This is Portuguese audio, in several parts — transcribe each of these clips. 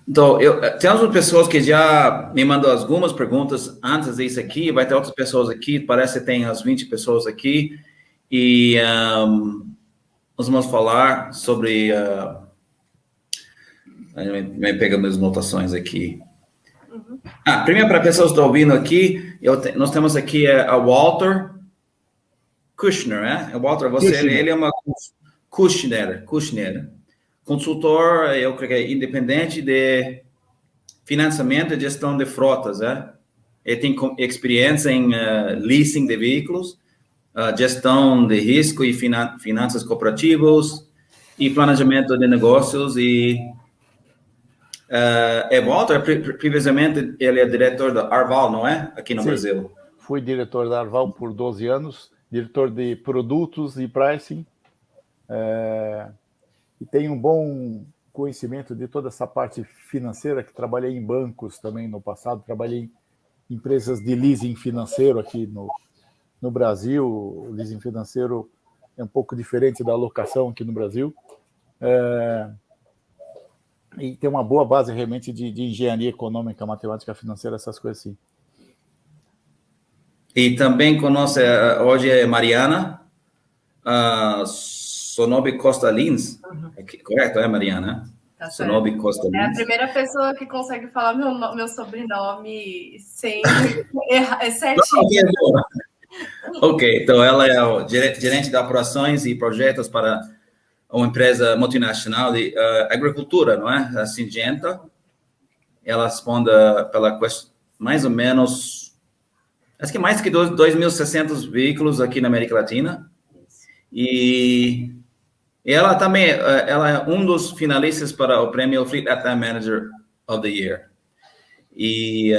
Então, tem algumas pessoas que já me mandou algumas perguntas antes disso aqui, vai ter outras pessoas aqui, parece que tem as 20 pessoas aqui, e nós vamos falar sobre... me pega minhas notações aqui. Primeiro, para pessoas que estão ouvindo aqui, nós temos aqui a Walter Kushner, né? O Walter, ele é uma Kushner, consultor, eu creio que é independente de financiamento e gestão de frotas, né? Ele tem experiência em leasing de veículos, gestão de risco e finanças cooperativas e planejamento de negócios Walter, previamente, ele é diretor da Arval, não é? Aqui no Brasil. Fui diretor da Arval por 12 anos, diretor de produtos e pricing, e tenho um bom conhecimento de toda essa parte financeira, que trabalhei em bancos também no passado, trabalhei em empresas de leasing financeiro aqui no Brasil. O leasing financeiro é um pouco diferente da alocação aqui no Brasil. E tem uma boa base realmente de engenharia econômica, matemática financeira, essas coisas assim. E também conosco hoje é Mariana Sonobe Costa Lins. Correto, Mariana? Tá Sonobe Costa Lins. É a primeira pessoa que consegue falar meu sobrenome sem errar, certinho. Ok, então ela é o gerente de operações e projetos para uma empresa multinacional de agricultura, não é? A Syngenta. Ela responde pela mais ou menos, acho que mais que 2.600 veículos aqui na América Latina. E ela também ela é um dos finalistas para o prêmio Fleet Latam Manager of the Year. E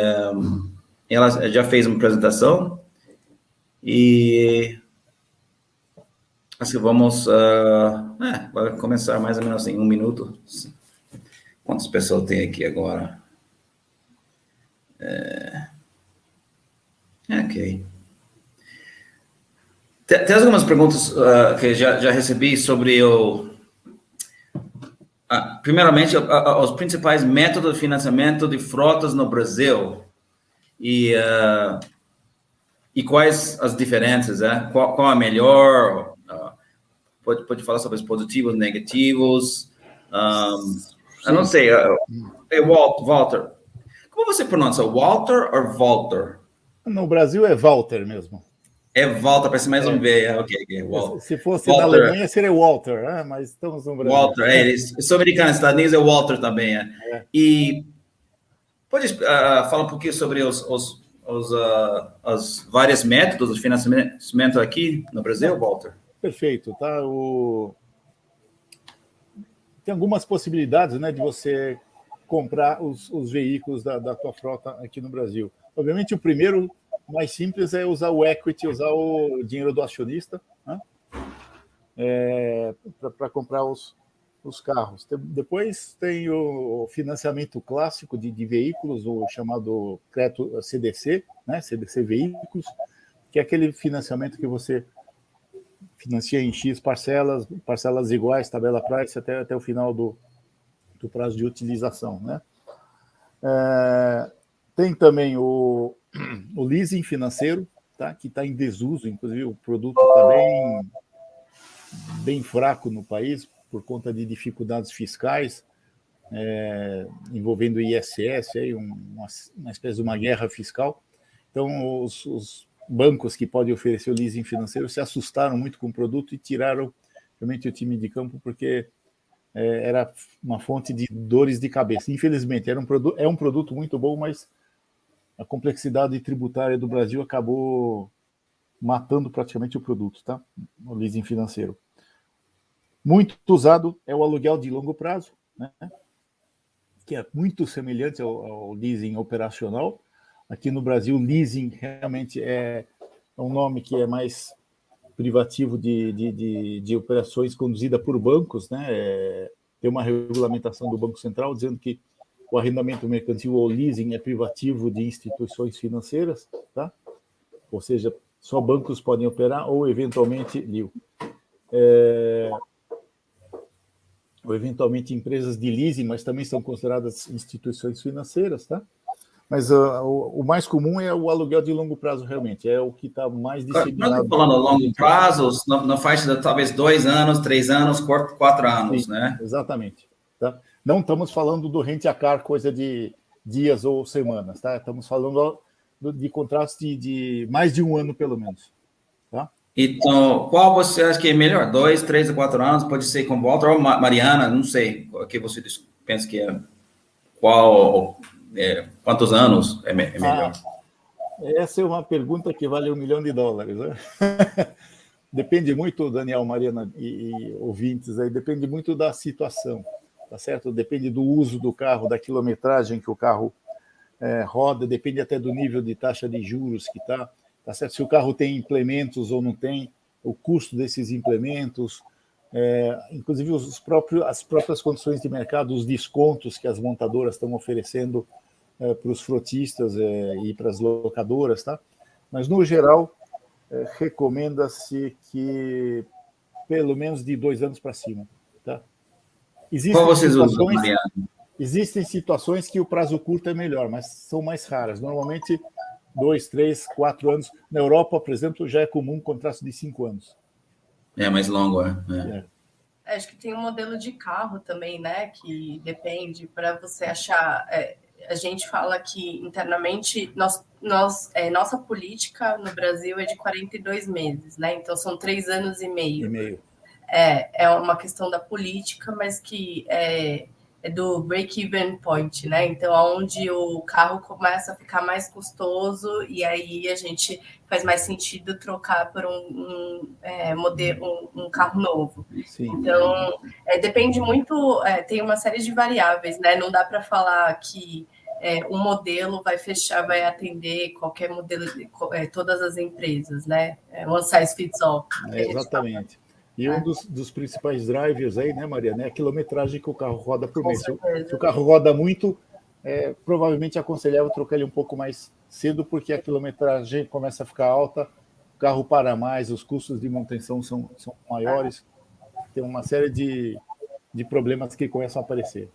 ela já fez uma apresentação e acho que vamos vai começar mais ou menos em 1 minuto. Quantas pessoas tem aqui agora? Ok. Tem algumas perguntas que já recebi sobre primeiramente, os principais métodos de financiamento de frotas no Brasil e quais as diferenças, né? Qual a melhor? Pode falar sobre os positivos, negativos. Eu não sei. Walter. Como você pronuncia? Walter ou Walter? No Brasil é Walter mesmo. É Walter, parece mais um V. Ok. Walter. Se fosse Walter, na Alemanha seria Walter, mas estamos no Brasil. Walter, sou americano, nos Estados Unidos é Walter também. E pode falar um pouquinho sobre os vários métodos de financiamento aqui no Brasil, Walter? Perfeito, tá? Tem algumas possibilidades, né, de você comprar os veículos da tua frota aqui no Brasil. Obviamente, o primeiro, mais simples, é usar o equity, usar o dinheiro do acionista, né, para comprar os carros. Depois tem o financiamento clássico de veículos, o chamado crédito CDC, né, CDC Veículos, que é aquele financiamento que você financia em X parcelas iguais, tabela price, até o final do prazo de utilização, né? Tem também o leasing financeiro, tá? Que está em desuso, inclusive o produto está bem fraco no país por conta de dificuldades fiscais, envolvendo o ISS, uma espécie de uma guerra fiscal. Então, os bancos que podem oferecer o leasing financeiro se assustaram muito com o produto e tiraram realmente o time de campo, porque era uma fonte de dores de cabeça. Infelizmente, é um produto muito bom, mas a complexidade tributária do Brasil acabou matando praticamente o produto, tá? O leasing financeiro. Muito usado é o aluguel de longo prazo, né? Que é muito semelhante ao leasing operacional. Aqui no Brasil, leasing realmente é um nome que é mais privativo de operações conduzida por bancos, né? Tem uma regulamentação do Banco Central dizendo que o arrendamento mercantil ou leasing é privativo de instituições financeiras, tá? Ou seja, só bancos podem operar ou, eventualmente, ou eventualmente empresas de leasing, mas também são consideradas instituições financeiras, tá? Mas o mais comum é o aluguel de longo prazo, realmente, é o que está mais disseminado. Não falando a longo prazo, na faixa de talvez 2 anos, 3 anos, 4 anos, Sim, né? exatamente. Tá? Não estamos falando do rent-a-car, coisa de dias ou semanas, tá? Estamos falando de contratos de mais de um ano, pelo menos. Tá? Então, qual você acha que é melhor? 2, 3 ou 4 anos? Pode ser com Walter ou Mariana, não sei. O que você pensa que é? Quantos anos é melhor? Essa é uma pergunta que vale $1 milhão, né? Depende muito, Daniel, Mariana e ouvintes, aí depende muito da situação, tá certo? Depende do uso do carro, da quilometragem que o carro roda, depende até do nível de taxa de juros que está, tá certo? Se o carro tem implementos ou não tem, o custo desses implementos, inclusive as próprias condições de mercado, os descontos que as montadoras estão oferecendo para os frotistas e para as locadoras, tá? Mas, no geral, recomenda-se que pelo menos de 2 anos para cima. Tá? Qual vocês usam, Mariana? Existem situações que o prazo curto é melhor, mas são mais raras. Normalmente, 2, 3, 4 anos. Na Europa, por exemplo, já é comum contrato de 5 anos. É mais longo, Acho que tem um modelo de carro também, né? Que depende para você achar. A gente fala que internamente nossa política no Brasil é de 42 meses, né? Então são 3 anos e meio. É uma questão da política, mas que é do break-even point, né? Então, onde o carro começa a ficar mais custoso e aí a gente faz mais sentido trocar por um carro novo. Sim. Então, depende muito, tem uma série de variáveis, né? Não dá para falar que um modelo vai fechar, vai atender qualquer modelo, todas as empresas, né? One size fits all. Exatamente. E um dos principais drivers aí, né, Mariana, é a quilometragem que o carro roda por mês. Se o carro roda muito, provavelmente é aconselhável trocar ele um pouco mais cedo, porque a quilometragem começa a ficar alta, o carro para mais, os custos de manutenção são maiores, tem uma série de problemas que começam a aparecer.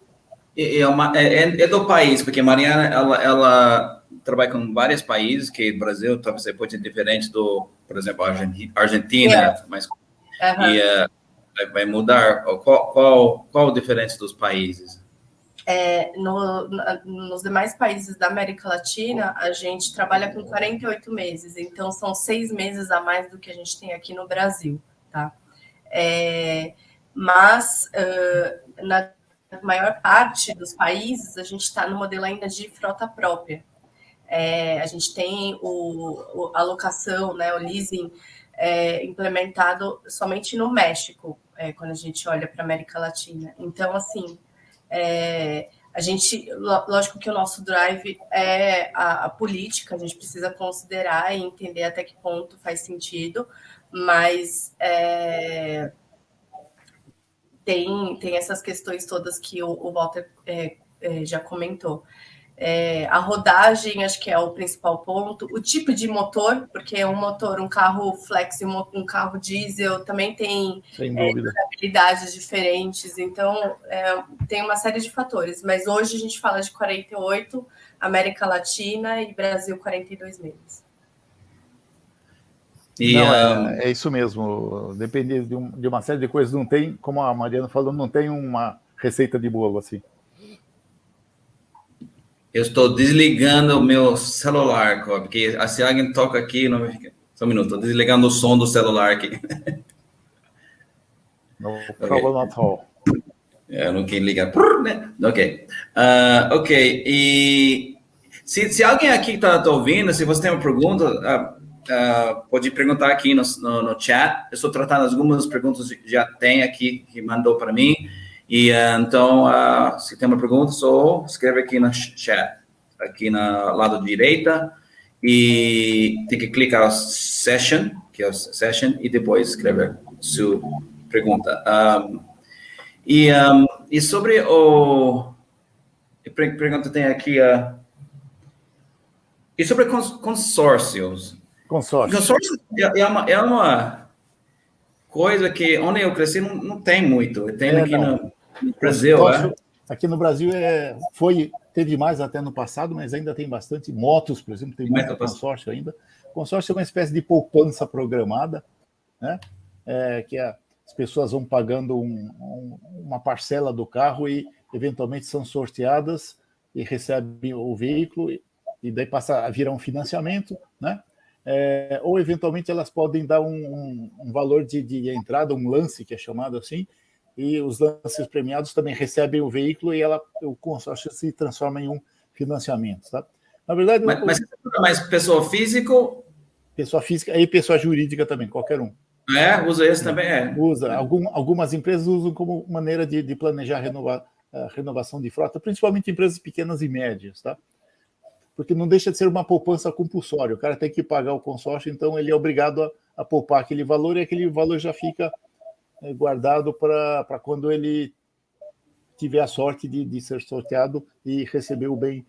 É do país, porque a Mariana, ela trabalha com vários países, que o Brasil talvez pode ser diferente do, por exemplo, Argentina, mas e vai mudar. Qual a diferença dos países? Nos demais países da América Latina, a gente trabalha com 48 meses, então são 6 meses a mais do que a gente tem aqui no Brasil, tá? Mas na maior parte dos países, a gente está no modelo ainda de frota própria. A gente tem a locação, né, o leasing implementado somente no México, quando a gente olha para a América Latina. Então, assim, a gente, lógico que o nosso drive é a política, a gente precisa considerar e entender até que ponto faz sentido, mas tem essas questões todas que o Walter já comentou. A rodagem, acho que é o principal ponto. O tipo de motor, porque um carro flex e um carro diesel também tem habilidades diferentes. Então, tem uma série de fatores. Mas hoje a gente fala de 48, América Latina e Brasil 42 meses. Não, é isso mesmo. Depende de uma série de coisas. Não tem, como a Mariana falou, não tem uma receita de bolo assim. Eu estou desligando o meu celular, porque se alguém toca aqui, não fica. Só um minuto, estou desligando o som do celular aqui. No problem at all. Eu não quero ligar. Ok. E se alguém aqui está ouvindo, se você tem uma pergunta, pode perguntar aqui no chat. Eu estou tratando algumas perguntas que já tem aqui, que mandou para mim. E então, se tem uma pergunta, só escreve aqui no chat, aqui no lado direita, e tem que clicar no session, que é o session, e depois escrever sua pergunta. E sobre a pergunta tem aqui, e sobre consórcios. Consórcio é uma coisa que onde eu cresci não tem muito. Tem aqui Brasil, aqui no Brasil teve mais até no passado, mas ainda tem bastante. Motos, por exemplo, tem muito consórcio ainda. Consórcio é uma espécie de poupança programada, né? Que as pessoas vão pagando uma parcela do carro e eventualmente são sorteadas e recebem o veículo e daí passa a virar um financiamento, né? Ou eventualmente elas podem dar um valor de entrada, um lance, que é chamado assim, e os lances premiados também recebem o veículo e o consórcio se transforma em um financiamento. Tá? Na verdade, mas pessoa física? Pessoa física e pessoa jurídica também, qualquer um. Usa esse também? Usa. Algumas empresas usam como maneira de planejar a renovação de frota, principalmente empresas pequenas e médias, tá? Porque não deixa de ser uma poupança compulsória. O cara tem que pagar o consórcio, então ele é obrigado a poupar aquele valor e aquele valor já fica guardado para quando ele tiver a sorte de ser sorteado e receber o bem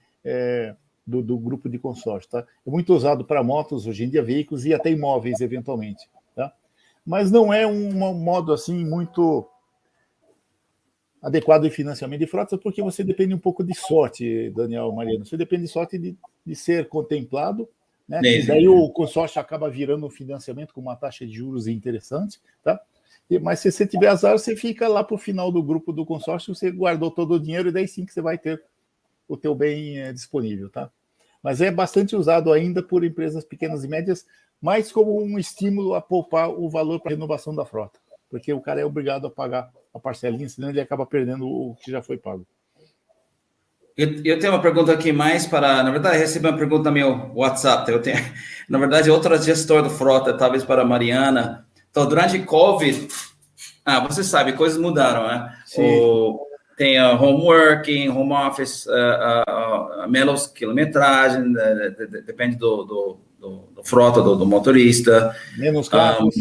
do grupo de consórcio. Tá? É muito usado para motos, hoje em dia, veículos e até imóveis, eventualmente. Tá? Mas não é um modo assim muito adequado de financiamento de frotas, porque você depende um pouco de sorte, Daniel, Mariano. Você depende de sorte de ser contemplado, né? E daí o consórcio acaba virando um financiamento com uma taxa de juros interessante, tá? Mas se você tiver azar, você fica lá para o final do grupo do consórcio, você guardou todo o dinheiro e daí sim que você vai ter o teu bem disponível, tá? Mas é bastante usado ainda por empresas pequenas e médias, mais como um estímulo a poupar o valor para a renovação da frota, porque o cara é obrigado a pagar a parcelinha, senão ele acaba perdendo o que já foi pago. Eu tenho uma pergunta aqui mais para... Na verdade, recebi uma pergunta no meu WhatsApp. Na verdade, outra gestora do frota, talvez para a Mariana. Então, durante Covid... você sabe, coisas mudaram, né? Tem home working, home office, menos quilometragem, depende do frota, do motorista. Menos carros.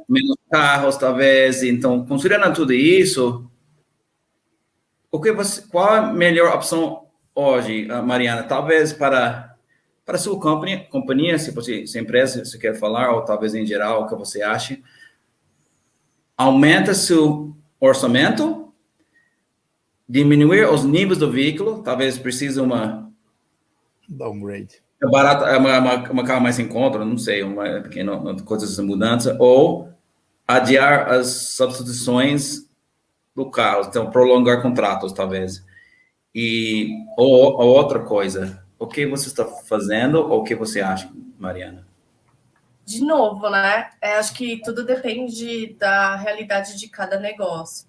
Menos carros, talvez. Então, considerando tudo isso, qual a melhor opção hoje, Mariana? Talvez para a sua companhia, se empresa você quer falar, ou talvez em geral, o que você acha? Aumenta seu orçamento, diminuir os níveis do veículo, talvez precise downgrade. É barato, uma carro mais em conta, não sei, coisas de mudança, ou adiar as substituições do carro, então prolongar contratos, talvez. Ou outra coisa, o que você está fazendo, ou o que você acha, Mariana? De novo, né? Acho que tudo depende da realidade de cada negócio.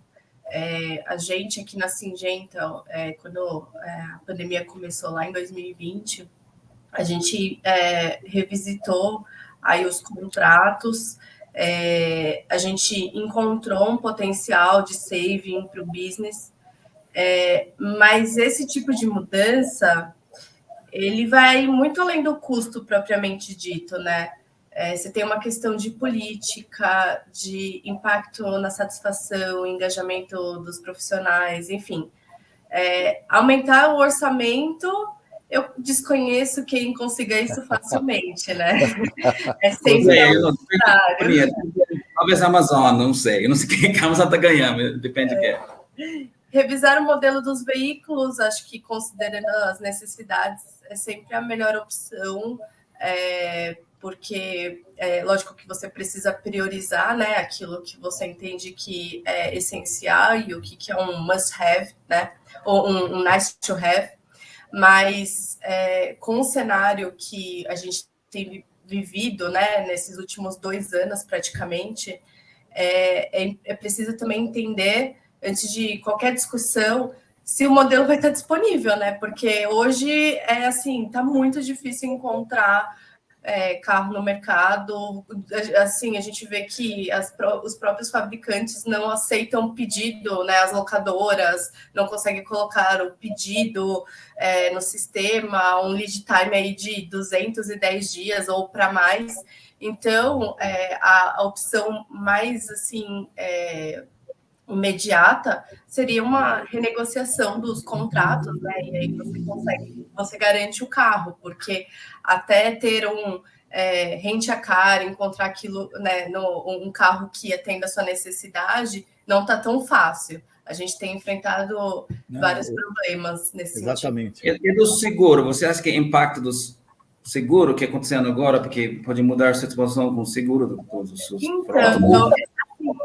A gente aqui na Syngenta, quando a pandemia começou lá em 2020, a gente revisitou aí os contratos, a gente encontrou um potencial de saving para o business, mas esse tipo de mudança, ele vai muito além do custo propriamente dito, né? Você tem uma questão de política, de impacto na satisfação, engajamento dos profissionais, enfim. Aumentar o orçamento, eu desconheço quem consiga isso facilmente, né? Sempre talvez a Amazon, não sei. Eu não sei quem a Amazon está ganhando, depende de quem. Revisar o modelo dos veículos, acho que considerando as necessidades, é sempre a melhor opção, porque lógico que você precisa priorizar, né, aquilo que você entende que é essencial e o que é um must-have, né, ou um nice-to-have, mas com o cenário que a gente tem vivido, né, nesses últimos 2 anos praticamente, é preciso também entender, antes de qualquer discussão, se o modelo vai estar disponível, né, porque hoje tá muito difícil encontrar carro no mercado, assim, a gente vê que os próprios fabricantes não aceitam pedido, né, as locadoras não conseguem colocar o pedido no sistema, um lead time aí de 210 dias ou para mais, então a opção mais, assim, imediata seria uma renegociação dos contratos, né? E aí você garante o carro, porque até ter rent a car, encontrar aquilo, né, um carro que atenda a sua necessidade, não está tão fácil. a gente tem enfrentado vários problemas nesse exatamente. sentido. E do seguro, você acha que o impacto do seguro que está acontecendo agora, porque pode mudar a situação com o seguro dos seus Então,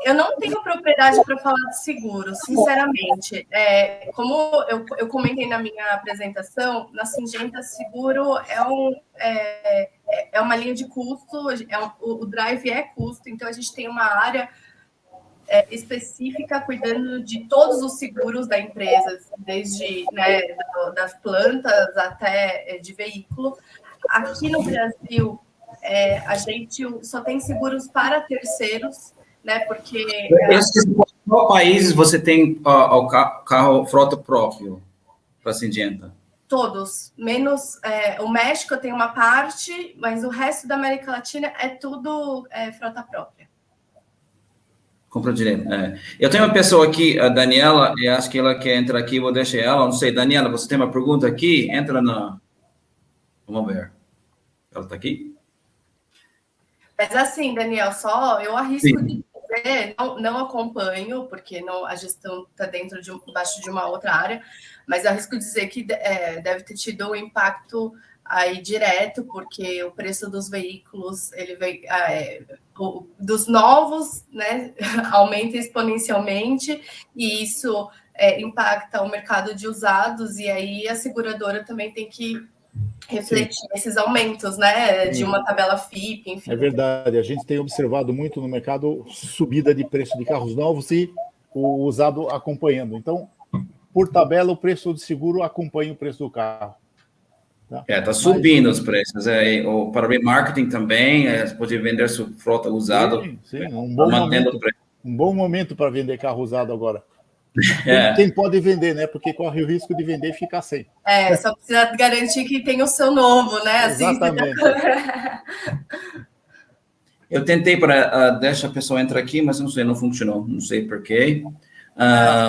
eu não tenho propriedade para falar de seguro, sinceramente. Como eu comentei na minha apresentação, na Syngenta, seguro é uma linha de custo, o drive é custo, então a gente tem uma área específica cuidando de todos os seguros da empresa, desde das plantas até de veículo. Aqui no Brasil, a gente só tem seguros para terceiros, né? Porque qual países você tem o carro frota próprio para a Syngenta? Todos, menos o México tem uma parte, mas o resto da América Latina é tudo frota própria. Compra direto. Eu tenho uma pessoa aqui, a Daniela, e acho que ela quer entrar aqui, vou deixar ela, não sei. Daniela, você tem uma pergunta aqui? Entra na... Vamos ver. Ela está aqui? Mas assim, Daniel, só eu arrisco de dizer, não acompanho, porque a gestão está debaixo de uma outra área, mas eu arrisco dizer que deve ter tido um impacto aí direto, porque o preço dos veículos, ele vem, dos novos, né, aumenta exponencialmente, e isso impacta o mercado de usados, e aí a seguradora também tem que refletir esses aumentos, né, de uma tabela FIP, enfim. É verdade, a gente tem observado muito no mercado subida de preço de carros novos e o usado acompanhando. Então, por tabela, o preço do seguro acompanha o preço do carro. Tá subindo os preços. Para remarketing também, você pode vender sua frota usada. Sim, mantendo um bom momento para vender carro usado agora. Quem pode vender, né? Porque corre o risco de vender e ficar sem. Só precisa garantir que tem o seu novo, né? Exatamente. Eu tentei deixar a pessoa entrar aqui, mas não sei, não funcionou. Não sei por quê.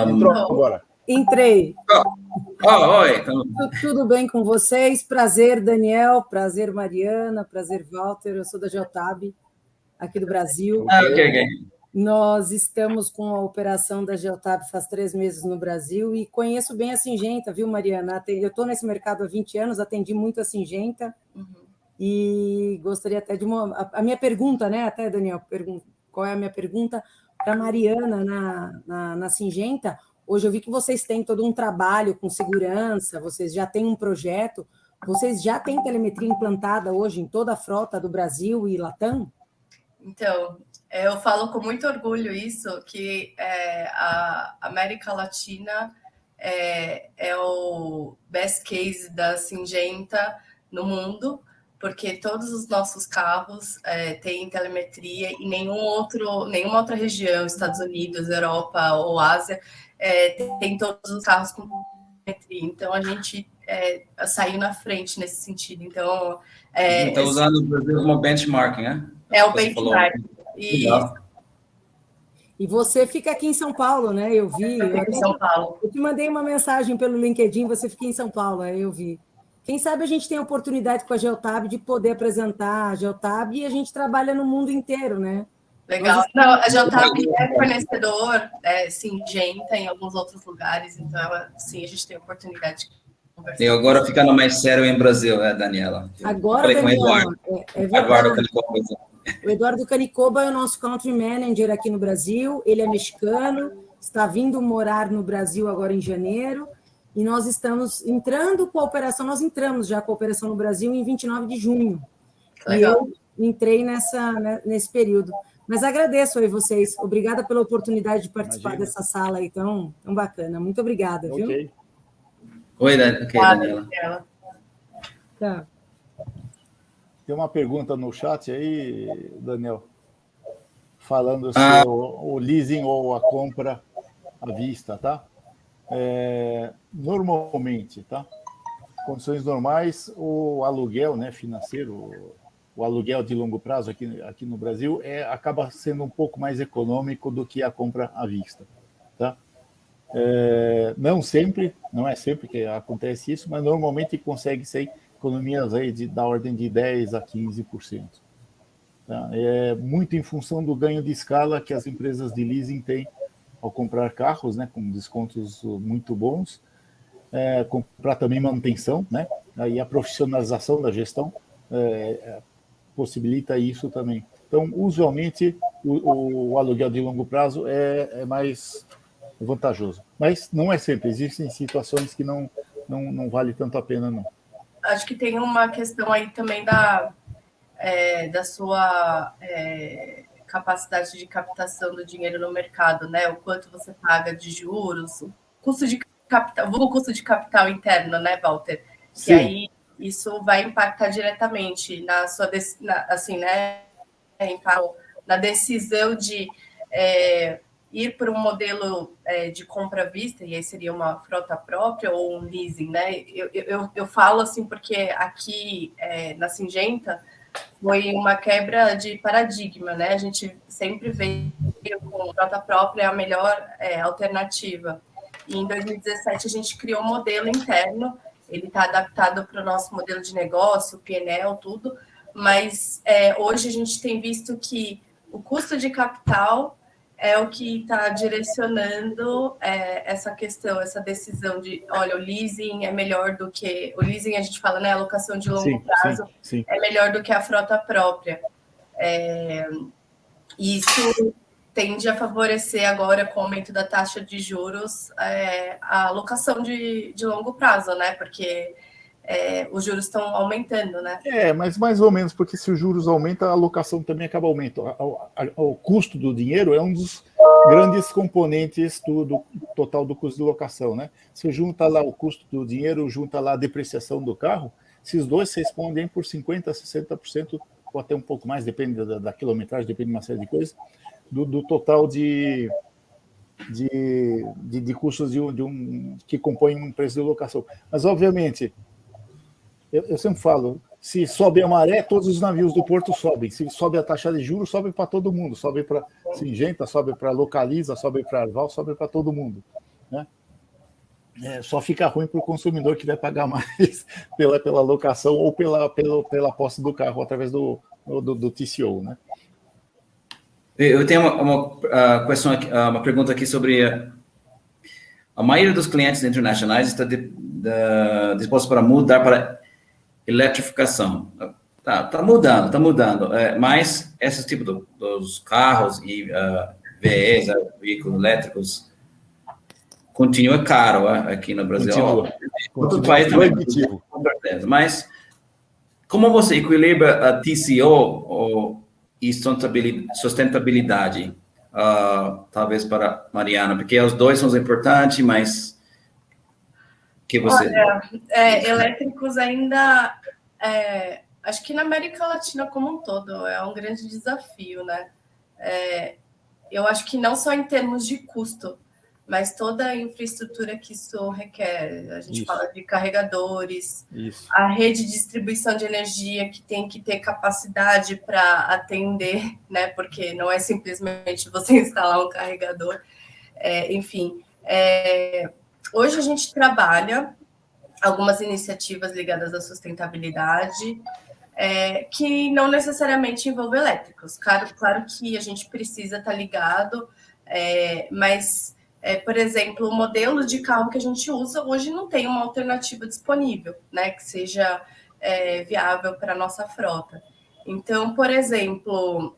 Entrou agora. Entrei. Oi. Tudo bem com vocês? Prazer, Daniel. Prazer, Mariana. Prazer, Walter. Eu sou da Geotab, aqui do Brasil. Ok. Nós estamos com a operação da Geotab faz 3 meses no Brasil e conheço bem a Syngenta, viu, Mariana? Eu estou nesse mercado há 20 anos, atendi muito a Syngenta e gostaria até de a minha pergunta, né? Até, Daniel, qual é a minha pergunta para a Mariana na Syngenta? Hoje eu vi que vocês têm todo um trabalho com segurança, vocês já têm um projeto, vocês já têm telemetria implantada hoje em toda a frota do Brasil e Latam? Então, eu falo com muito orgulho isso, que a América Latina é o best case da Syngenta no mundo, porque todos os nossos carros têm telemetria e nenhuma outra região, Estados Unidos, Europa ou Ásia, tem todos os carros com telemetria. Então, a gente saiu na frente nesse sentido. Então, está usando o Brasil como benchmarking, né? É o benchmark. E você fica aqui em São Paulo, né? Eu vi. Em São Paulo. Eu te mandei uma mensagem pelo LinkedIn, você fica em São Paulo, aí eu vi. Quem sabe a gente tem a oportunidade com a Geotab de poder apresentar a Geotab e a gente trabalha no mundo inteiro, né? Legal. Não, a Geotab é fornecedor, Syngenta em alguns outros lugares, então, sim, a gente tem a oportunidade de conversar. E agora ficando mais sério em Brasil, Daniela? Agora, falei Daniela, com o Eduardo. Eduardo Canicoba. O Eduardo Canicoba é o nosso country manager aqui no Brasil, ele é mexicano, está vindo morar no Brasil agora em janeiro, e nós estamos entrando com a operação, nós entramos já com a operação no Brasil em 29 de junho. Legal. E eu entrei nesse período. Mas agradeço aí vocês, obrigada pela oportunidade de participar dessa sala aí tão bacana. Muito obrigada, viu? Oi, Daniela. Tá. Tem uma pergunta no chat aí, Daniel, falando se o leasing ou a compra à vista, tá? Normalmente, tá? Condições normais, o aluguel, né, financeiro, o aluguel de longo prazo aqui no Brasil acaba sendo um pouco mais econômico do que a compra à vista, tá? Não sempre, não é sempre que acontece isso, mas normalmente consegue ser economias aí da ordem de 10% a 15%. Tá? É muito em função do ganho de escala que as empresas de leasing têm ao comprar carros, né, com descontos muito bons, comprar também manutenção, né, aí a profissionalização da gestão possibilita isso também. Então, usualmente, o aluguel de longo prazo é mais vantajoso. Mas não é sempre, existem situações que não vale tanto a pena, não. Acho que tem uma questão aí também da sua capacidade de captação do dinheiro no mercado, né? O quanto você paga de juros, o custo de capital, o custo de capital interno, né, Walter? Sim. E aí isso vai impactar diretamente na sua assim, né, na decisão de ir para um modelo de compra à vista, e aí seria uma frota própria ou um leasing, né? Eu falo assim porque aqui na Syngenta foi uma quebra de paradigma, né? A gente sempre veio com frota própria a melhor alternativa. E em 2017 a gente criou um modelo interno, ele está adaptado para o nosso modelo de negócio, PNL, tudo, mas hoje a gente tem visto que o custo de capital é o que está direcionando essa questão, essa decisão de, olha, o leasing é melhor do que... O leasing, a gente fala, né, alocação de longo prazo, sim. é melhor do que a frota própria. Isso tende a favorecer agora, com o aumento da taxa de juros, a alocação de longo prazo, né? Porque os juros estão aumentando, né? Mas mais ou menos, porque se os juros aumentam, a alocação também acaba aumentando. O custo do dinheiro é um dos grandes componentes do total do custo de locação, né? Se junta lá o custo do dinheiro, junta lá a depreciação do carro, esses dois se respondem por 50%, 60%, ou até um pouco mais, depende da quilometragem, depende de uma série de coisas, do total de custos que compõem um preço de locação. Mas, obviamente, eu sempre falo, se sobe a maré, todos os navios do porto sobem. Se sobe a taxa de juros, sobe para todo mundo. Sobe para Syngenta, sobe para Localiza, sobe para Arval, sobe para todo mundo, né? Só fica ruim para o consumidor que vai pagar mais pela locação ou pela posse do carro através do TCO, né? Eu tenho uma pergunta aqui sobre a maioria dos clientes internacionais está disposto para mudar para eletrificação. Tá mudando. Mas esse tipo dos carros e VEs, veículos elétricos, continua caro aqui no Brasil. Outro país também, com certeza. Mas como você equilibra a TCO e sustentabilidade? Talvez para Mariana, porque os dois são importantes, mas que você... Olha, elétricos ainda... acho que na América Latina como um todo é um grande desafio, né? Eu acho que não só em termos de custo, mas toda a infraestrutura que isso requer. A gente fala de carregadores, a rede de distribuição de energia que tem que ter capacidade para atender, né? Porque não é simplesmente você instalar um carregador. Enfim, hoje a gente trabalha algumas iniciativas ligadas à sustentabilidade, que não necessariamente envolvem elétricos. Claro que a gente precisa estar ligado, mas, por exemplo, o modelo de carro que a gente usa hoje não tem uma alternativa disponível, né, que seja viável para a nossa frota. Então, por exemplo,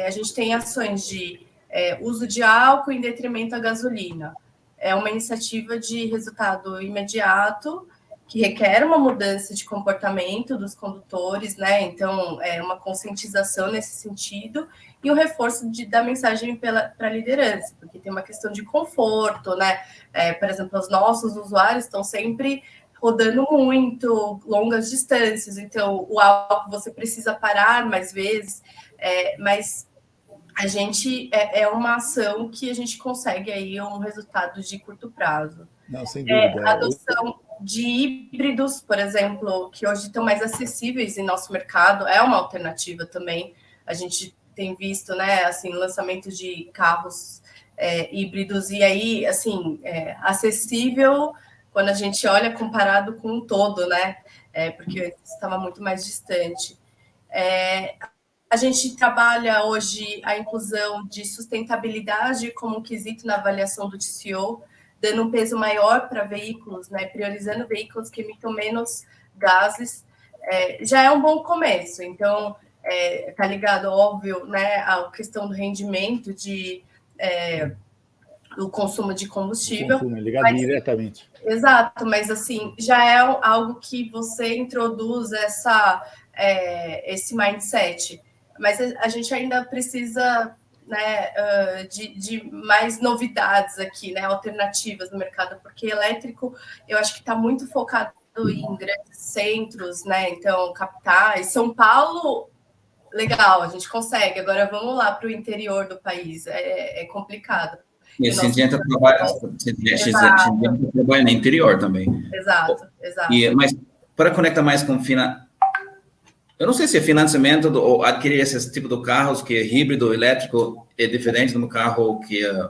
a gente tem ações de uso de álcool em detrimento da gasolina. É uma iniciativa de resultado imediato, que requer uma mudança de comportamento dos condutores, né? Então, uma conscientização nesse sentido e um reforço da mensagem para a liderança, porque tem uma questão de conforto, né? Por exemplo, os nossos usuários estão sempre rodando muito, longas distâncias, então o álcool você precisa parar mais vezes, mas a gente uma ação que a gente consegue aí um resultado de curto prazo. Não, sem dúvida. A adoção de híbridos, por exemplo, que hoje estão mais acessíveis em nosso mercado, é uma alternativa também. A gente tem visto, né, assim, lançamento de carros híbridos, e aí, assim, acessível quando a gente olha comparado com o todo, né? Porque estava muito mais distante. A gente trabalha hoje a inclusão de sustentabilidade como um quesito na avaliação do TCO, dando um peso maior para veículos, né, priorizando veículos que emitam menos gases. Já é um bom começo. Então, tá ligado, óbvio, né, à questão do rendimento, do consumo de combustível. Consumo, ligado diretamente. Exato, mas assim, já é algo que você introduz esse mindset. Mas a gente ainda precisa, né, de mais novidades aqui, né, alternativas no mercado, porque elétrico eu acho que está muito focado em grandes centros, né, então capitais. São Paulo, legal, a gente consegue. Agora vamos lá para o interior do país, é complicado. E a Syngenta trabalha no interior também. Exato. Mas para conectar mais com eu não sei se é financiamento ou adquirir esse tipo de carros que é híbrido, elétrico, é diferente de um carro que é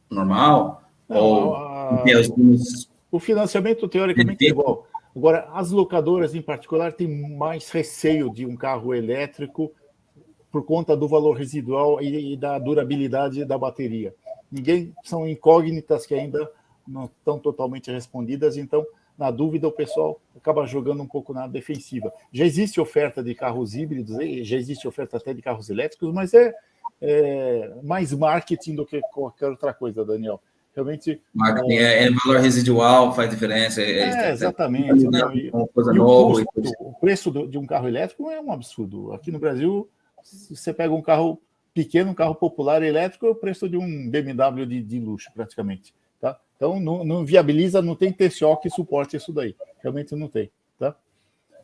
normal? O financiamento, teoricamente, é igual. Agora, as locadoras, em particular, têm mais receio de um carro elétrico por conta do valor residual e da durabilidade da bateria. São incógnitas que ainda não estão totalmente respondidas, então, na dúvida, o pessoal acaba jogando um pouco na defensiva. Já existe oferta de carros híbridos, já existe oferta até de carros elétricos, mas é mais marketing do que qualquer outra coisa, Daniel. Realmente. Marketing valor residual, faz diferença. Exatamente. Uma coisa nova. O preço de um carro elétrico é um absurdo. Aqui no Brasil, se você pega um carro pequeno, um carro popular elétrico, é o preço de um BMW de luxo, praticamente. Tá? Então, não viabiliza, não tem TCO que suporte isso daí. Realmente não tem. Tá?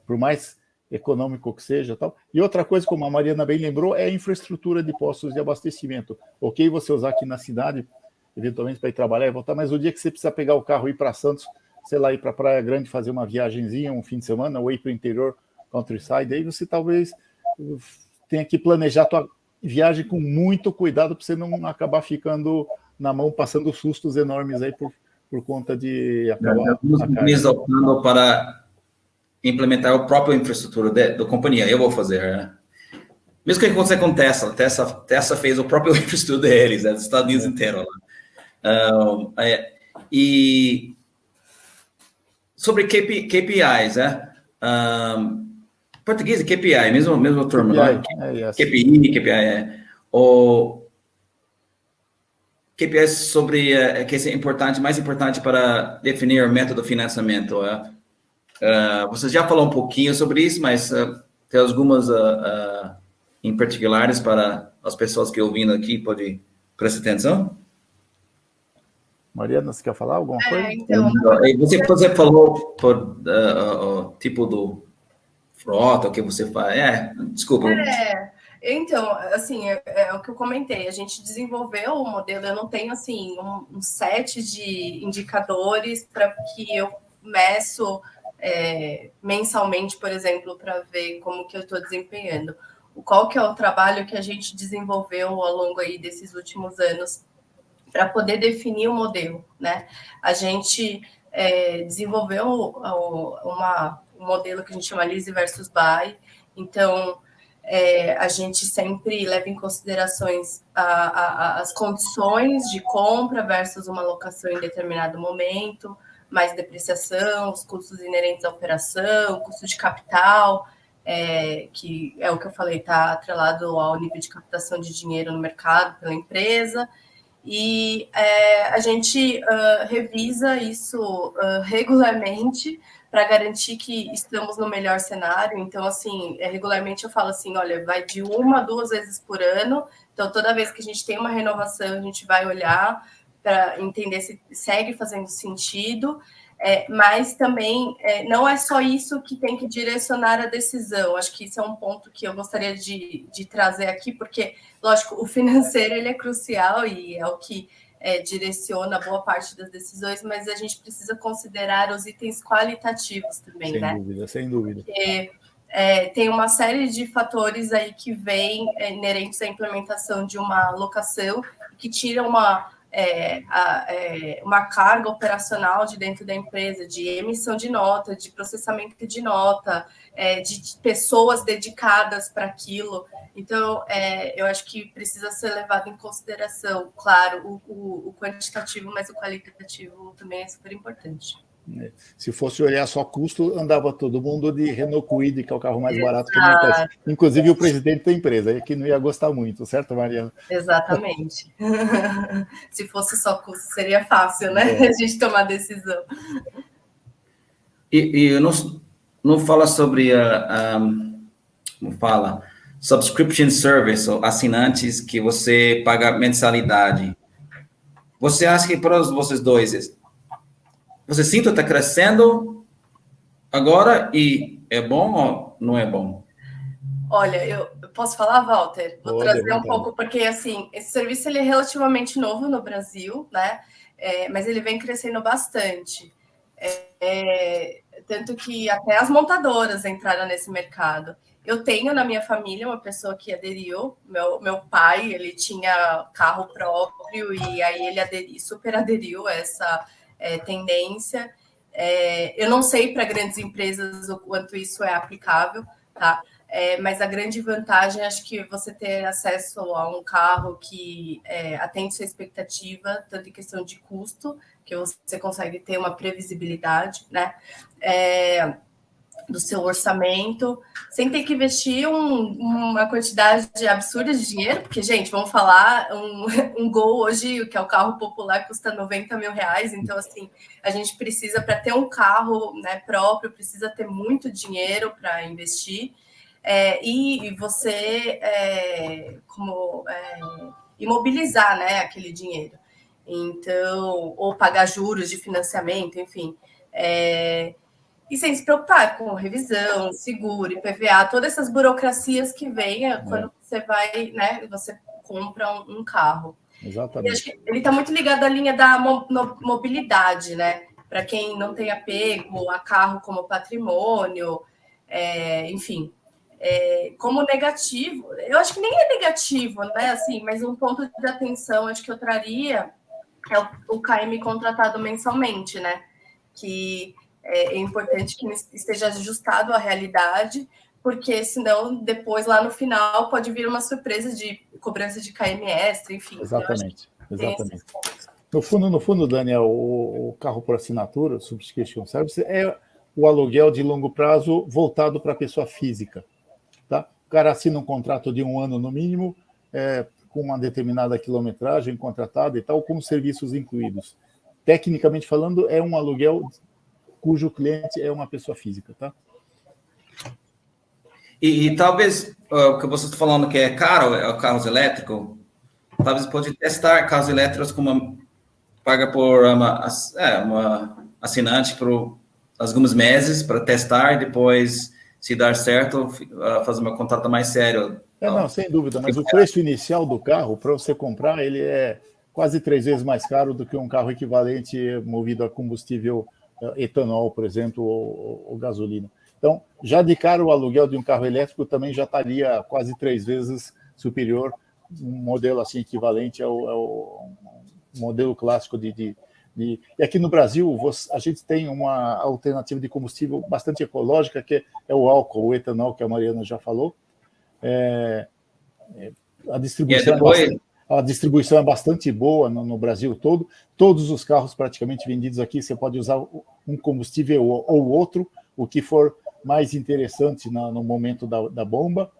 Por mais econômico que seja. Tal. E outra coisa, como a Mariana bem lembrou, é a infraestrutura de postos de abastecimento. Ok, você usar aqui na cidade, eventualmente para ir trabalhar e voltar, mas o dia que você precisa pegar o carro e ir para Santos, sei lá, ir para Praia Grande, fazer uma viagenzinha, um fim de semana, ou ir para o interior, countryside, aí você talvez tenha que planejar a tua viagem com muito cuidado para você não acabar ficando na mão, passando sustos enormes aí por conta de acabar. Alguns optando para implementar a própria infraestrutura da companhia. Eu vou fazer, né? Mesmo que aconteça com Tesla. Tesla fez a própria infraestrutura deles, dos Estados Unidos inteiro lá. E sobre KPIs, português é KPI, mesmo turma, KPI, KPI. O KPI sobre que é importante, mais importante para definir o método de financiamento. Você já falou um pouquinho sobre isso, mas tem algumas em particulares para as pessoas que ouvindo aqui podem prestar atenção? Mariana, você quer falar alguma coisa? Então, você falou por tipo do frota, o que você faz. Desculpa. Então, assim, é o que eu comentei. A gente desenvolveu o modelo. Eu não tenho, assim, um set de indicadores para que eu meço mensalmente, por exemplo, para ver como que eu estou desempenhando. Qual que é o trabalho que a gente desenvolveu ao longo aí desses últimos anos para poder definir o modelo, né? A gente desenvolveu um modelo que a gente chama lease versus buy. Então, a gente sempre leva em considerações as condições de compra versus uma locação em determinado momento, mais depreciação, os custos inerentes à operação, custo de capital, que é o que eu falei, está atrelado ao nível de captação de dinheiro no mercado pela empresa. E a gente revisa isso regularmente para garantir que estamos no melhor cenário. Então, assim, regularmente eu falo assim, olha, vai de 1 a 2 vezes por ano. Então, toda vez que a gente tem uma renovação, a gente vai olhar para entender se segue fazendo sentido. Mas também não é só isso que tem que direcionar a decisão. Acho que isso é um ponto que eu gostaria de trazer aqui, porque, lógico, o financeiro ele é crucial e é o que direciona boa parte das decisões, mas a gente precisa considerar os itens qualitativos também, né? Sem dúvida. Porque tem uma série de fatores aí que vêm inerentes à implementação de uma locação, que tiram uma carga operacional de dentro da empresa, de emissão de nota, de processamento de nota, de pessoas dedicadas para aquilo. Então, eu acho que precisa ser levado em consideração, claro, o quantitativo, mas o qualitativo também é super importante. Se fosse olhar só custo, andava todo mundo de Renault Kwid, que é o carro mais barato que não acontece. Inclusive o presidente da empresa, que não ia gostar muito, certo, Mariana? Exatamente. Se fosse só custo, seria fácil, né? A gente tomar decisão. E não fala sobre como fala? Subscription service, ou assinantes que você paga mensalidade. Você acha que para vocês dois, você sinta está crescendo agora e é bom ou não é bom? Olha, eu posso falar, Walter? Vou trazer um pouco, porque assim, esse serviço ele é relativamente novo no Brasil, né? Mas ele vem crescendo bastante. Tanto que até as montadoras entraram nesse mercado. Eu tenho na minha família uma pessoa que aderiu, meu pai, ele tinha carro próprio e aí ele super aderiu a essa tendência. Eu não sei para grandes empresas o quanto isso é aplicável, tá? Mas a grande vantagem, acho que você ter acesso a um carro que atende sua expectativa, tanto em questão de custo, que você consegue ter uma previsibilidade, né? Do seu orçamento, sem ter que investir uma quantidade absurda de dinheiro, porque, gente, vamos falar, um Gol hoje, que é o carro popular, custa 90 mil reais, então, assim, a gente precisa, para ter um carro, né, próprio, precisa ter muito dinheiro para investir, e você, imobilizar, né, aquele dinheiro. Então, ou pagar juros de financiamento, enfim, e sem se preocupar com revisão, seguro, IPVA, todas essas burocracias que vêm quando você vai, né? Você compra um carro. Exatamente. E acho que ele está muito ligado à linha da mobilidade, né? Para quem não tem apego a carro como patrimônio, enfim. Como negativo, eu acho que nem é negativo, né? Assim, mas um ponto de atenção, acho que eu traria é o KM contratado mensalmente, né? Que é importante que esteja ajustado à realidade, porque senão depois lá no final pode vir uma surpresa de cobrança de KM extra, enfim. Exatamente. No fundo, Daniel, o carro por assinatura, o subscription service, é o aluguel de longo prazo voltado para a pessoa física. Tá? O cara assina um contrato de 1 ano no mínimo, com uma determinada quilometragem contratada e tal, com serviços incluídos. Tecnicamente falando, é um aluguel cujo cliente é uma pessoa física, tá? E talvez o que você está falando que é caro, é o carros elétricos, talvez pode testar carros elétricos como paga por uma assinante por alguns meses para testar e depois, se dar certo, fazer uma contrato mais sério. Não, sem dúvida, mas o preço inicial do carro, para você comprar, ele é quase 3 vezes mais caro do que um carro equivalente movido a combustível etanol, por exemplo, ou gasolina. Então, já de cara, o aluguel de um carro elétrico também já estaria quase 3 vezes superior, um modelo assim equivalente ao modelo clássico E aqui no Brasil, a gente tem uma alternativa de combustível bastante ecológica, que é o álcool, o etanol, que a Mariana já falou. A distribuição é bastante boa no Brasil todo. Todos os carros praticamente vendidos aqui, você pode usar um combustível ou outro, o que for mais interessante no momento da bomba.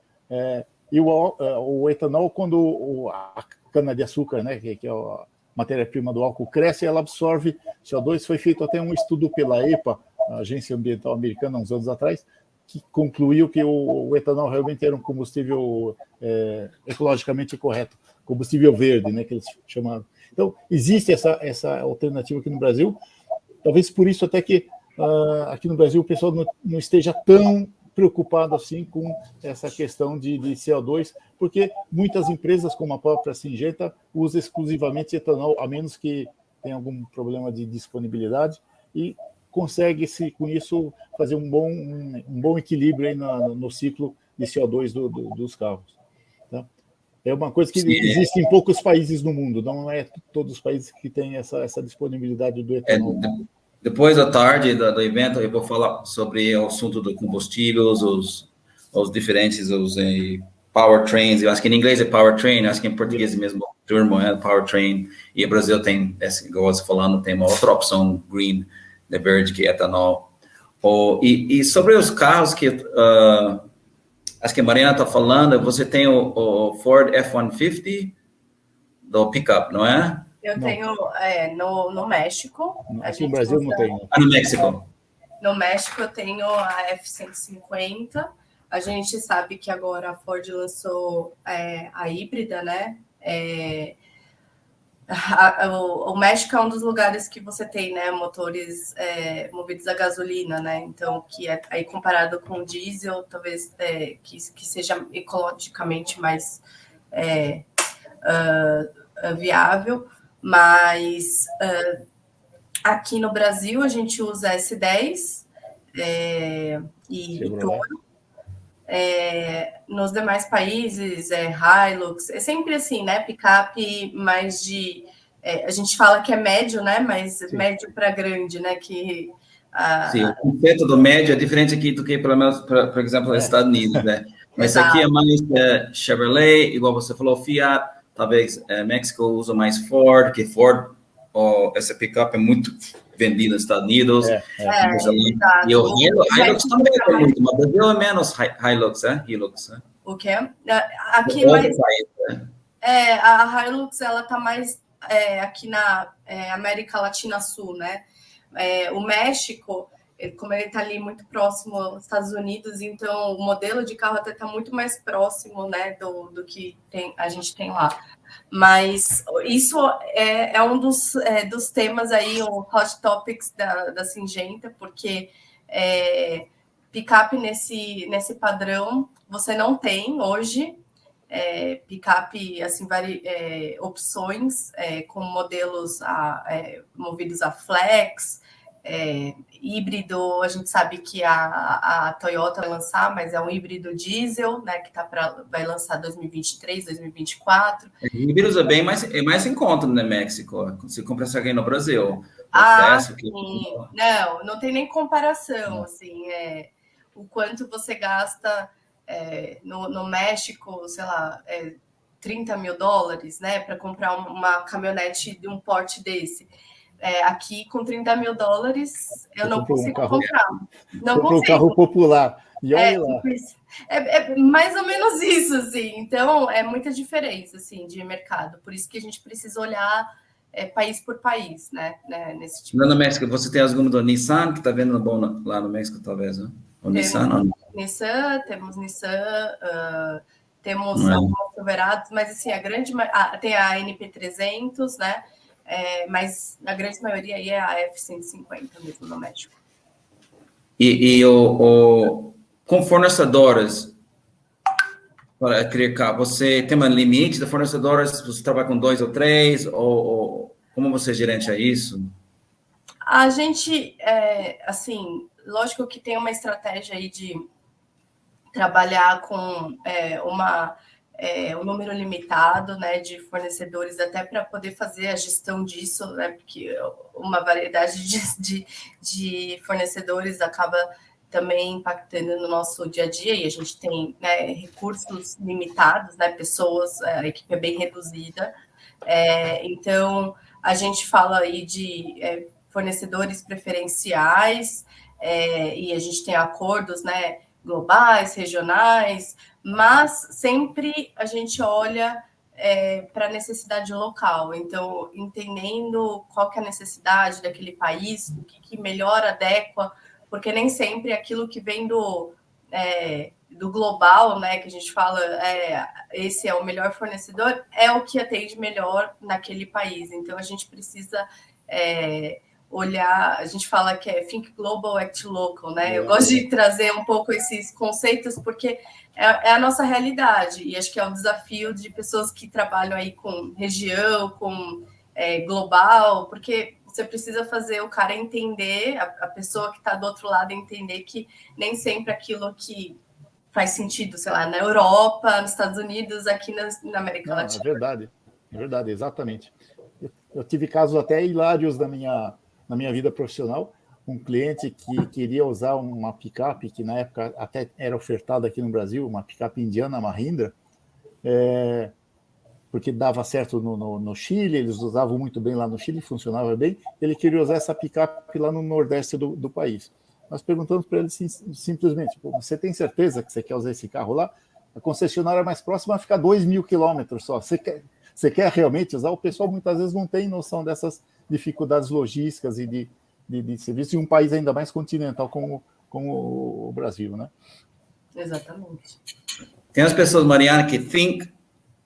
E o etanol, quando a cana-de-açúcar, né, que é a matéria-prima do álcool, cresce, ela absorve CO2. Foi feito até um estudo pela EPA, a Agência Ambiental Americana, uns anos atrás, que concluiu que o etanol realmente era um combustível ecologicamente correto, combustível verde, né, que eles chamaram. Então, existe essa alternativa aqui no Brasil, talvez por isso até que aqui no Brasil o pessoal não esteja tão preocupado assim com essa questão de CO2, porque muitas empresas, como a própria Syngenta, usam exclusivamente etanol, a menos que tenha algum problema de disponibilidade, e consegue-se, com isso, fazer um bom equilíbrio aí no ciclo de CO2 dos carros. Tá? É uma coisa que existe em poucos países no mundo, não é todos os países que têm essa disponibilidade do etanol. Depois da tarde do evento, eu vou falar sobre o assunto do combustíveis, os diferentes, powertrains. Eu acho que em inglês é powertrain, acho que em português mesmo, turbo, powertrain. E o Brasil tem, igual você falando, tem uma outra opção green, de verde, que é etanol. E sobre os carros que acho que a Mariana está falando, você tem o Ford F-150 do pickup, não é? Eu tenho no México. Aqui no Brasil não tem. No México. No México eu tenho a F-150. A gente sabe que agora a Ford lançou a híbrida, né? O México é um dos lugares que você tem, né, motores movidos a gasolina, né? Então, que aí comparado com o diesel, talvez que seja ecologicamente mais viável. Mas aqui no Brasil a gente usa S10 e Toro. Nos demais países Hilux, é sempre assim, né? Picape mais de a gente fala que é médio, né? Mas sim, médio para grande, né? Que sim, o conceito do médio é diferente aqui do que, pelo menos, por exemplo, nos Estados Unidos, né? Mas aqui é mais Chevrolet, igual você falou, Fiat. Talvez México usa mais Ford, que Ford, essa picape é muito vendida nos Estados Unidos. E o Hilux também é muito, mas o Brasil é menos Hilux, Hilux, né? O quê? Aqui mais... a Hilux, ela tá mais aqui na América Latina Sul, né? O México, como ele está ali muito próximo aos Estados Unidos, então o modelo de carro até está muito mais próximo, né, do que a gente tem lá. Mas isso é um dos temas aí, o Hot Topics da Syngenta, porque picape nesse padrão você não tem hoje. Picape, assim, opções com modelos movidos a flex, híbrido. A gente sabe que a Toyota vai lançar, mas é um híbrido diesel, né, que vai lançar 2023, 2024. Híbridos é mais em conta no México, se compra isso aqui no Brasil. Sim. Não tem nem comparação, assim, o quanto você gasta no México, sei lá, $30 mil, né, para comprar uma caminhonete de um porte desse. Aqui, com $30 mil, eu não consigo comprar. Não consigo. Um carro popular. E olha lá. É mais ou menos isso, assim. Então, é muita diferença, assim, de mercado. Por isso que a gente precisa olhar país por país, né? Nesse tipo. Lá no México, você tem alguma do Nissan, que está vendo bom lá no México, talvez, né? Temos Nissan, temos alguns Silverados, mas, assim, tem a NP300, né? Mas a grande maioria aí é a F-150 mesmo no México. E com fornecedores, para criar carro, você tem um limite de fornecedores? Você trabalha com 2 ou 3? Ou como você gerencia isso? A gente, assim, lógico que tem uma estratégia aí de trabalhar com um número limitado, né, de fornecedores, até para poder fazer a gestão disso, né, porque uma variedade de fornecedores acaba também impactando no nosso dia a dia, e a gente tem, né, recursos limitados, né, pessoas, a equipe é bem reduzida, então a gente fala aí de fornecedores preferenciais, e a gente tem acordos, né, globais, regionais, mas sempre a gente olha para a necessidade local. Então, entendendo qual que é a necessidade daquele país, o que melhor adequa, porque nem sempre aquilo que vem do global, né, que a gente fala, esse é o melhor fornecedor, é o que atende melhor naquele país. Então, a gente precisa olhar, a gente fala que é think global, act local, né? Eu gosto de trazer um pouco esses conceitos, porque é a nossa realidade, e acho que é um desafio de pessoas que trabalham aí com região, com global, porque você precisa fazer o cara entender, a pessoa que está do outro lado entender que nem sempre aquilo que faz sentido, sei lá, na Europa, nos Estados Unidos, aqui na América Latina. É verdade, exatamente. Eu tive casos até hilários na minha vida profissional, um cliente que queria usar uma picape, que na época até era ofertada aqui no Brasil, uma picape indiana, Mahindra, porque dava certo no Chile, eles usavam muito bem lá no Chile, funcionava bem, ele queria usar essa picape lá no nordeste do país. Nós perguntamos para ele simplesmente, você tem certeza que você quer usar esse carro lá? A concessionária mais próxima fica a 2.000 quilômetros só. Você quer realmente usar? O pessoal muitas vezes não tem noção dessas dificuldades logísticas e de serviço em um país ainda mais continental como o Brasil, né? Exatamente. Tem as pessoas, Mariana, que think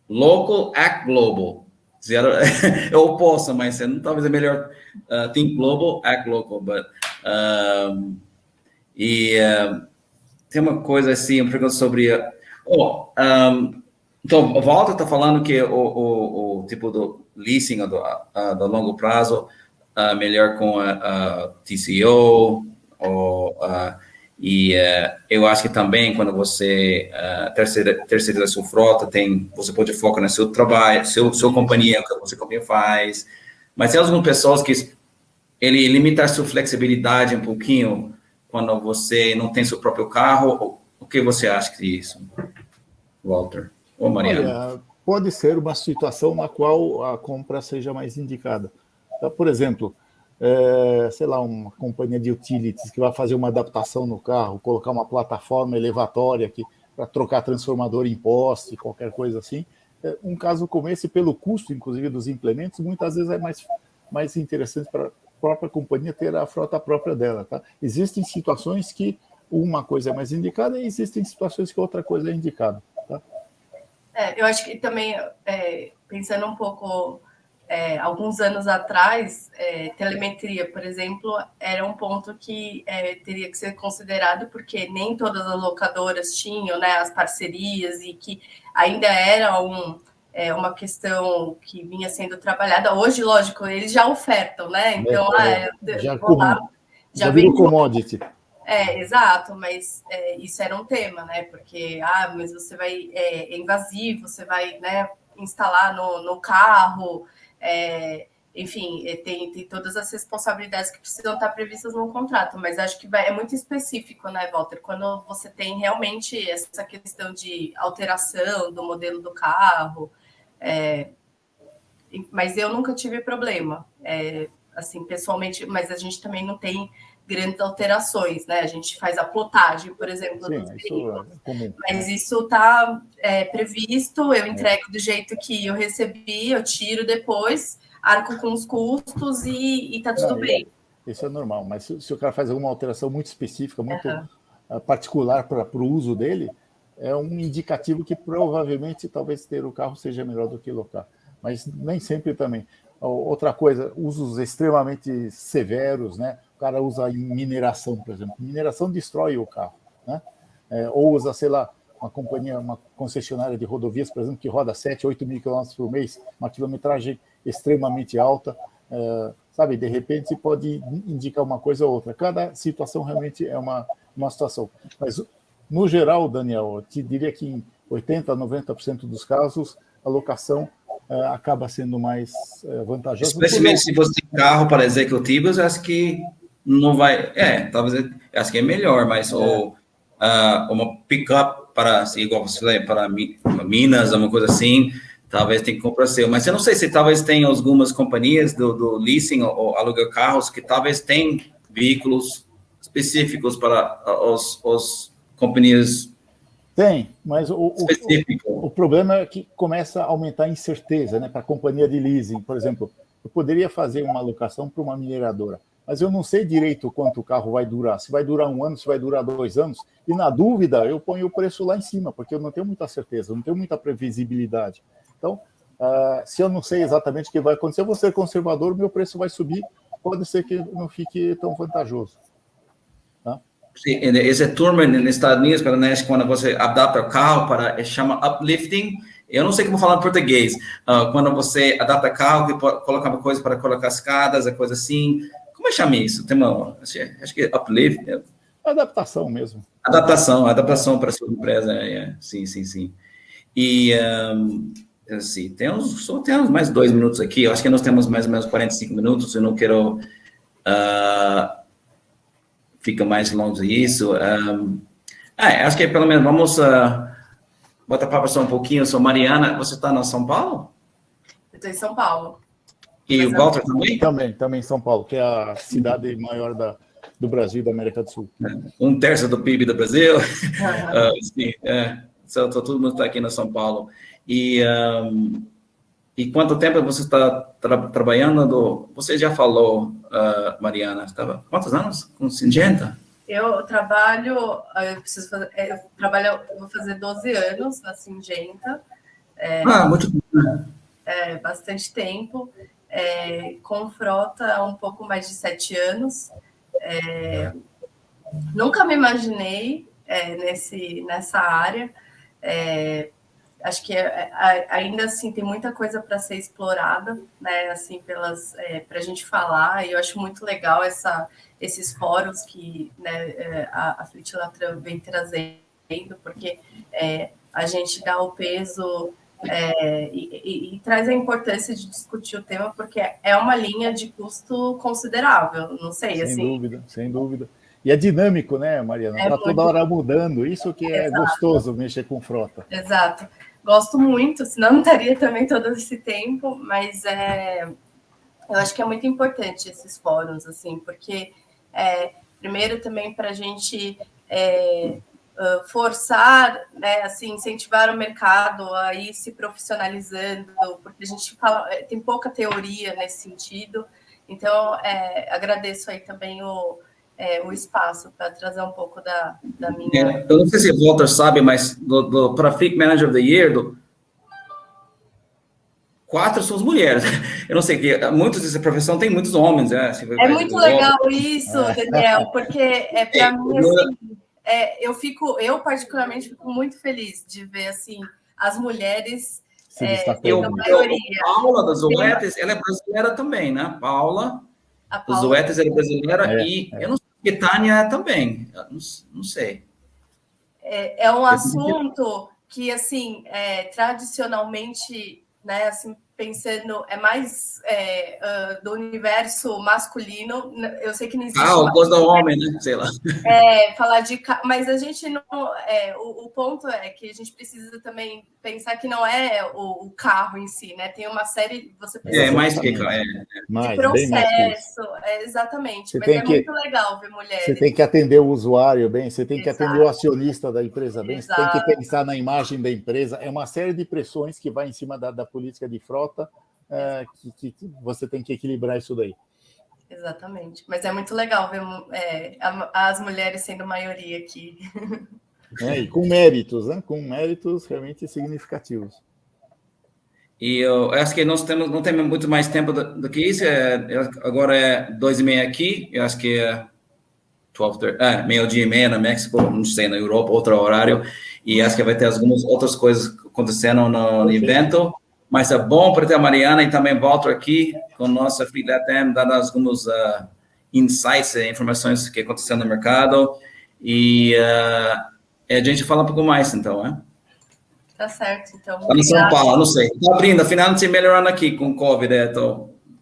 local, act global. É o oposto, mas talvez é melhor think global, act local. But, tem uma coisa assim, uma pergunta sobre... então, o Walter está falando que o tipo do leasing do longo prazo melhor com a TCO, eu acho que também quando você terceiriza sua frota, você pode focar no seu trabalho, sua companhia, o que a sua companhia faz, mas tem algumas pessoas que ele limita a sua flexibilidade um pouquinho quando você não tem seu próprio carro. O que você acha disso, Walter? Ou Mariana? Olha, pode ser uma situação na qual a compra seja mais indicada. Então, por exemplo, sei lá, uma companhia de utilities que vai fazer uma adaptação no carro, colocar uma plataforma elevatória para trocar transformador em poste, qualquer coisa assim. Um caso como esse, pelo custo, inclusive, dos implementos, muitas vezes é mais interessante para a própria companhia ter a frota própria dela. Tá? Existem situações que uma coisa é mais indicada e existem situações que outra coisa é indicada. Tá? Eu acho que também, pensando um pouco, alguns anos atrás, telemetria, por exemplo, era um ponto que teria que ser considerado, porque nem todas as locadoras tinham, né, as parcerias, e que ainda era uma questão que vinha sendo trabalhada. Hoje, lógico, eles já ofertam, né? Então, já virou commodity. Exato, mas isso era um tema, né? Porque, mas você vai, é invasivo, você vai, né, instalar no carro, enfim, tem todas as responsabilidades que precisam estar previstas no contrato, mas acho que é muito específico, né, Walter? Quando você tem realmente essa questão de alteração do modelo do carro, mas eu nunca tive problema, assim, pessoalmente, mas a gente também não tem grandes alterações, né? A gente faz a plotagem, por exemplo, dos veículos. Mas isso está previsto, eu entrego do jeito que eu recebi, eu tiro depois, arco com os custos e está tudo bem. Isso é normal, mas se o cara faz alguma alteração muito específica, muito particular para o uso dele, é um indicativo que provavelmente talvez ter o carro seja melhor do que locar. Mas nem sempre também. Outra coisa, usos extremamente severos, né? O cara usa em mineração, por exemplo. Mineração destrói o carro, né? Ou usa, sei lá, uma concessionária de rodovias, por exemplo, que roda 7, 8 mil quilômetros por mês, uma quilometragem extremamente alta, sabe? De repente pode indicar uma coisa ou outra. Cada situação realmente é uma situação. Mas, no geral, Daniel, eu te diria que em 80% a 90% dos casos, a locação acaba sendo mais vantajosa. Especialmente se você tem carro para executivos, acho que não vai... talvez, acho que é melhor, mas uma pick-up para, assim, igual você falou, para Minas, uma coisa assim, talvez tenha que comprar seu. Mas eu não sei se talvez tem algumas companhias do leasing ou aluguel carros que talvez tenham veículos específicos para os companhias. Tem, mas o problema é que começa a aumentar a incerteza, né? Para a companhia de leasing, por exemplo, eu poderia fazer uma alocação para uma mineradora, mas eu não sei direito quanto o carro vai durar, se vai durar 1 ano, se vai durar 2 anos, e na dúvida eu ponho o preço lá em cima, porque eu não tenho muita certeza, não tenho muita previsibilidade. Então, se eu não sei exatamente o que vai acontecer, eu vou ser conservador, meu preço vai subir, pode ser que não fique tão vantajoso. Essa turma nos Estados Unidos, quando você adapta o carro para, chama uplifting. Eu não sei como falar em português. Quando você adapta o carro, coloca uma coisa para colocar escadas, a coisa assim. Como chama isso? Tem acho que é uplift. Adaptação mesmo. Adaptação para a sua empresa, sim. E, assim, só temos mais 2 minutos aqui, eu acho que nós temos mais ou menos 45 minutos, eu não quero ficar mais longe disso. Acho que pelo menos vamos botar para só um pouquinho. Eu sou Mariana, você está na São Paulo? Eu estou em São Paulo. E o Walter também? Também em São Paulo, que é a cidade maior do Brasil e da América do Sul. 1/3 do PIB do Brasil. Sim, todo mundo está aqui na São Paulo. E quanto tempo você está trabalhando? Você já falou, Mariana, quantos anos com Syngenta? Eu trabalho, eu vou fazer 12 anos na Syngenta. Muito bom. Bastante tempo. Com frota, um pouco mais de 7 anos. Nunca me imaginei nessa área. Acho que ainda assim tem muita coisa para ser explorada, né? Assim, para a gente falar. E eu acho muito legal esses fóruns que, né, a Fleet Latam vem trazendo, porque a gente dá o peso e traz a importância de discutir o tema, porque é uma linha de custo considerável. Não sei, Sem dúvida. E é dinâmico, né, Mariana? Está toda hora mudando. Isso que é gostoso, mexer com frota. Exato. Gosto muito, senão não estaria também todo esse tempo, mas eu acho que é muito importante esses fóruns, assim, porque primeiro também para a gente forçar, né, assim, incentivar o mercado a ir se profissionalizando, porque a gente tem pouca teoria nesse sentido. Então, agradeço aí também o espaço para trazer um pouco da minha... Eu não sei se o Walter sabe, mas para Fleet Manager of the Year, 4 são as mulheres. Eu não sei, que muitos dessa profissão tem muitos homens. É muito legal isso, Daniel, porque para mim, assim, eu particularmente fico muito feliz de ver, assim, as mulheres... a maioria. Paula das Zoetis, ela é brasileira também, né? Paula das Zoetis é brasileira e eu não sei se Tânia também, não sei. É um assunto que, assim, tradicionalmente, né, assim, pensando, é mais do universo masculino. Eu sei que não existe... o gosto do homem, né? Sei lá. Falar de... Mas a gente não... o ponto é que a gente precisa também pensar que não é o carro em si, né? Tem uma série... Você precisa mais que... de processo. Exatamente. Mas muito legal ver mulheres. Você tem que atender o usuário bem, você tem que atender o acionista da empresa bem, você tem que pensar na imagem da empresa. É uma série de pressões que vai em cima da política de frota, que você tem que equilibrar isso daí. Exatamente. Mas é muito legal ver as mulheres sendo maioria aqui. E com méritos, né? Com méritos realmente significativos. E eu acho que nós não temos muito mais tempo do que isso. Agora é 2:30 aqui. Eu acho que é 12:30 no México, não sei, na Europa, outro horário. E acho que vai ter algumas outras coisas acontecendo no evento. Mas é bom para ter a Mariana e também Walter aqui com nossa Fleet Latam, dando alguns insights, informações que acontecem no mercado. E a gente fala um pouco mais, então, né? Tá certo, então. Está em São Paulo, não sei. Está abrindo, afinal, se melhorando aqui com o Covid.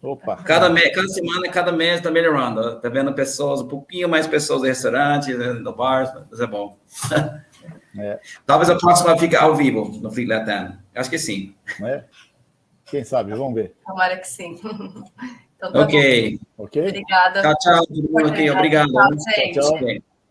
Opa. Cada semana, cada mês está melhorando. Está vendo pessoas, um pouquinho mais pessoas no restaurante, no bar, mas é bom. Talvez a próxima fique ao vivo no Fleet Latam. Acho que sim. Quem sabe, vamos ver. Tomara que sim. Então, ok. Obrigada. Tchau. Obrigado. Tchau, gente. Tchau.